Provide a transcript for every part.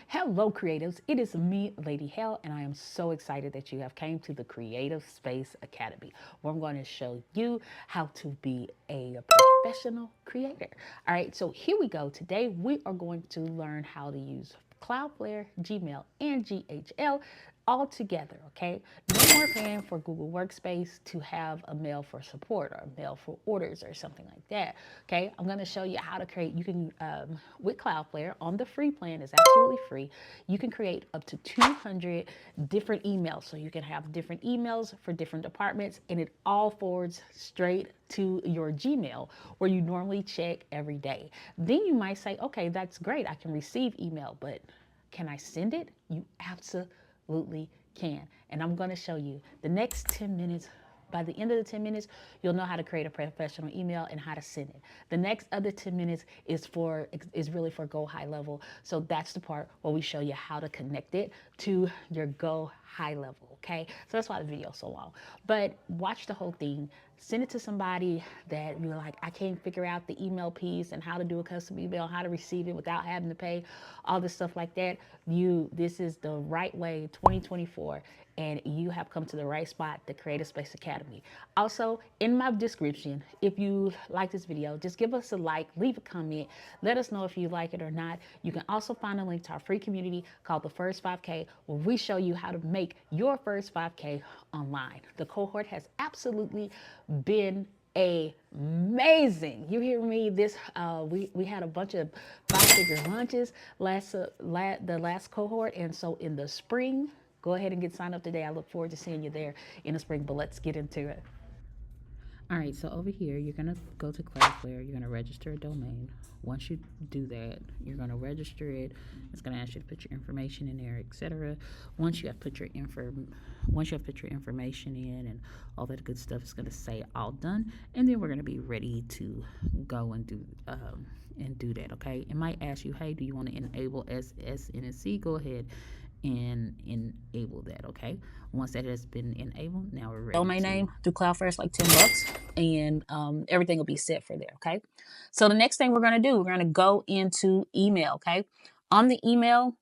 Hello creatives, it is me, Lady Hell, and I am so excited that you have came to the Creative Space Academy, where I'm going to show you how to be a professional creator. All right, so here we go. Today we are going to learn how to use Cloudflare, Gmail, and GHL all together, okay? No more paying for Google Workspace to have a mail for support or a mail for orders or something like that, okay? I'm gonna show you how to create, you can, with Cloudflare on the free plan, is absolutely free. You can create up to 200 different emails. So you can have different emails for different departments and it all forwards straight to your Gmail where you normally check every day. Then you might say, okay, that's great. I can receive email, but can I send it? You absolutely can. And I'm going to show you the next 10 minutes. By the end of the 10 minutes, you'll know how to create a professional email and how to send it. The next other 10 minutes is really for Go High Level. So that's the part where we show you how to connect it to your Go High Level. Okay, so that's why the video is so long. But watch the whole thing. Send it to somebody that you're like, I can't figure out the email piece and how to do a custom email, how to receive it without having to pay, all this stuff like that. This is the right way, 2024, and you have come to the right spot, the Creative Space Academy. Also, in my description, if you like this video, just give us a like, leave a comment, let us know if you like it or not. You can also find a link to our free community called The First 5K, where we show you how to make your first 5K online. The cohort has absolutely been amazing. You hear me? We had a bunch of 5-figure launches the last cohort, and so in the spring, go ahead and get signed up today. I look forward to seeing you there in the spring. But let's get into it. All right, so over here, you're gonna go to Cloudflare. You're gonna register a domain. Once you do that, you're gonna register it. It's gonna ask you to put your information in there, etc. Once you have put your information in and all that good stuff, it's gonna say all done, and then we're gonna be ready to go and do that. Okay, it might ask you, hey, do you want to enable SSNC? Go ahead and enable that. Okay, once that has been enabled, now we're ready. Domain name through Cloudflare is like $10, and everything will be set for there. Okay, so the next thing we're going to do, we're going to go into email. Okay, on the email,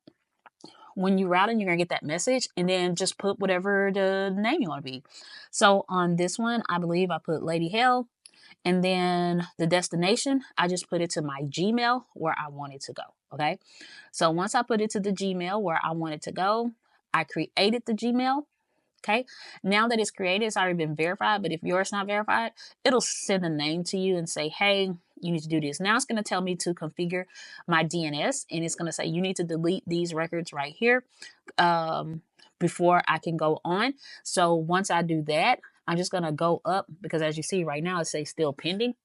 when you route it, you're going to get that message, and then just put whatever the name you want to be. So on this one, I believe I put Lady Hell, and then the destination, I just put it to my Gmail where I want it to go. Okay, so once I put it to the Gmail where I want it to go, I created the Gmail. Okay, now that it's created, it's already been verified, but if yours not verified, it'll send a name to you and say, hey, you need to do this. Now it's going to tell me to configure my DNS, and it's going to say you need to delete these records right here before I can go on. So once I do that, I'm just going to go up, because as you see right now, it says still pending,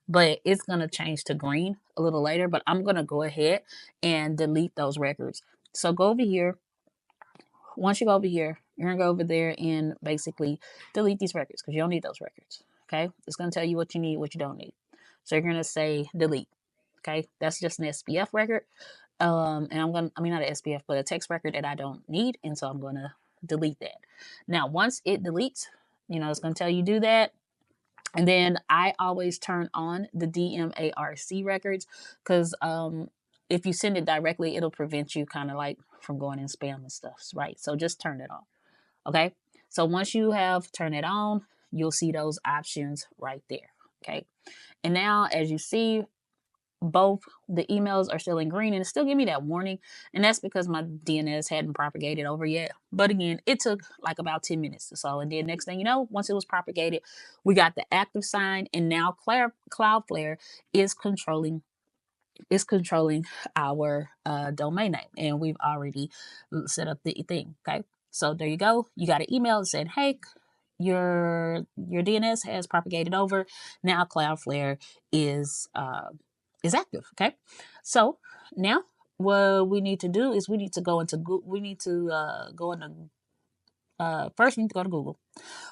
but it's going to change to green a little later. But I'm going to go ahead and delete those records. So go over here. Once you go over here, you're going to go over there and basically delete these records, because you don't need those records. Okay, it's going to tell you what you need, what you don't need. So you're going to say delete. Okay, that's just an SPF record. And not an SPF, but a text record that I don't need. And so I'm going to delete that. Now, once it deletes, it's going to tell you do that. And then I always turn on the DMARC records, because if you send it directly, it'll prevent you kind of like from going in spam and stuff, right? So just turn it on. Okay. So once you have turned it on, you'll see those options right there. Okay. And now, as you see, both the emails are still in green, and it still give me that warning, and that's because my DNS hadn't propagated over yet. But again, it took like about 10 minutes or so, and then next thing you know, once it was propagated, we got the active sign, and now Cloudflare is controlling our domain name, and we've already set up the thing. Okay, so there you go. You got an email that said, hey, your DNS has propagated over. Now Cloudflare is active. Okay, so now what we need to do is we need to go into first we need to go to Google.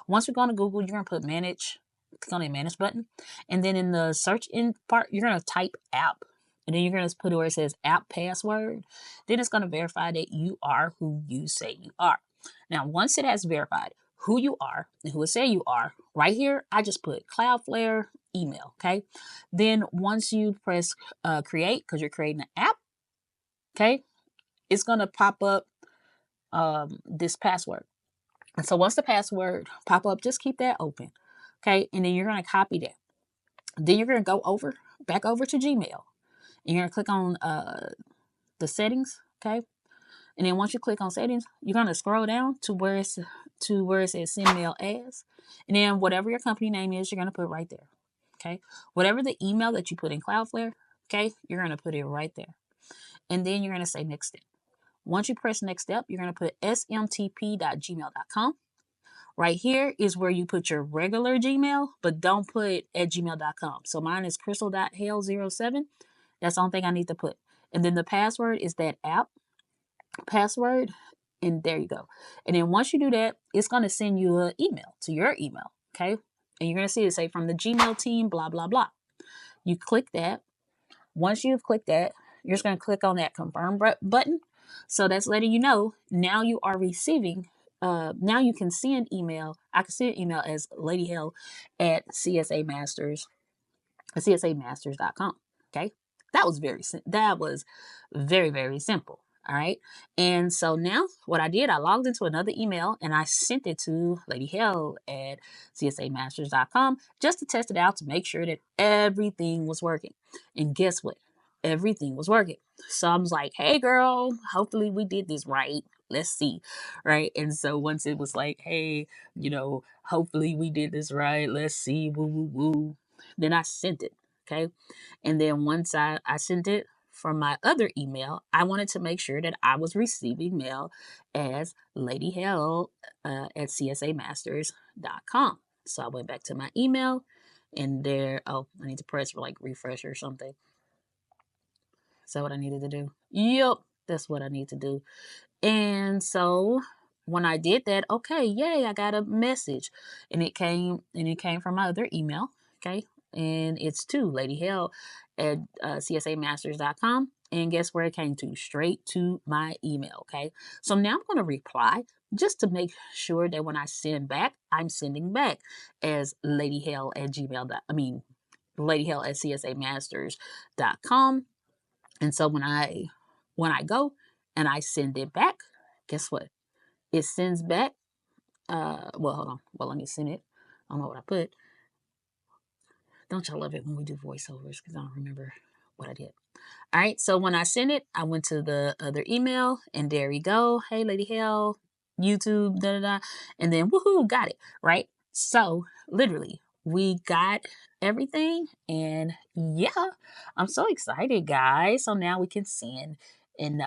Once we go to Google, you're gonna put manage, click on the manage button, and then in the search in part, you're gonna type app, and then you're gonna put where it says app password. Then it's gonna verify that you are who you say you are. Now, once it has verified who you are and who it say you are, right here, I just put Cloudflare email. Okay. Then once you press create, because you're creating an app, okay, it's going to pop up this password. And so once the password pop up, just keep that open. Okay. And then you're going to copy that. Then you're going to go back over to Gmail. And you're going to click on the settings. Okay. And then once you click on settings, you're going to scroll down to where it says send mail as. And then whatever your company name is, you're going to put right there. Okay. Whatever the email that you put in Cloudflare, okay, you're going to put it right there. And then you're going to say next step. Once you press next step, you're going to put smtp.gmail.com. Right here is where you put your regular Gmail, but don't put at gmail.com. So mine is crystal.hale07. That's the only thing I need to put. And then the password is that app password. And there you go. And then once you do that, it's going to send you an email to your email. Okay. And you're going to see it say from the Gmail team, blah, blah, blah. You click that. Once you've clicked that, you're just going to click on that confirm button. So that's letting you know now you are receiving. Now you can send email. I can send email as Lady Hale at csamasters.com. Okay, that was very very simple. All right, and so now what I did, I logged into another email and I sent it to Lady Hale at csamasters.com just to test it out to make sure that everything was working. And guess what? Everything was working. So I was like, hey girl, hopefully we did this right. Let's see. Right. And so once it was like, hey, hopefully we did this right. Let's see. Woo, woo, woo. Then I sent it. Okay. And then once I sent it from my other email, I wanted to make sure that I was receiving mail as Lady Hale at csamasters.com. So I went back to my email and there, I need to press like refresh or something. Is that what I needed to do? Yep, that's what I need to do. And so when I did that, okay, yay, I got a message. And it came from my other email. Okay. And it's to Lady Hale at csamasters.com. And guess where it came to? Straight to my email. Okay. So now I'm going to reply just to make sure that when I send back, I'm sending back as Lady Hale at Lady Hale at csamasters.com. And so when I go and I send it back, guess what? It sends back. Well, hold on. Well, let me send it. I don't know what I put. Don't y'all love it when we do voiceovers? Because I don't remember what I did. All right. So when I sent it, I went to the other email, and there we go. Hey, Lady Hale, YouTube, da da da, and then woohoo, got it. Right. So literally, we got everything, and yeah, I'm so excited, guys. So now we can send and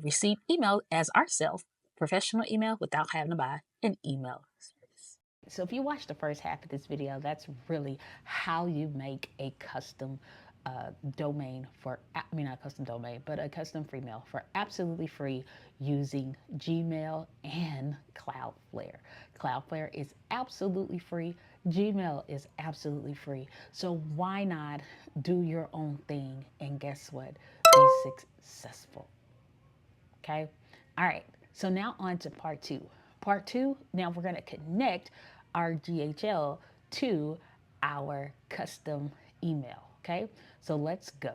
receive email as ourselves, professional email, without having to buy an email service. So if you watch the first half of this video, that's really how you make a custom domain not a custom domain, but a custom free mail for absolutely free using Gmail and Cloudflare. Cloudflare is absolutely free. Gmail is absolutely free. So why not do your own thing and guess what? Be successful. Okay. All right. So now on to part two. Part two, now we're going to connect our GHL to our custom email. Okay. So let's go.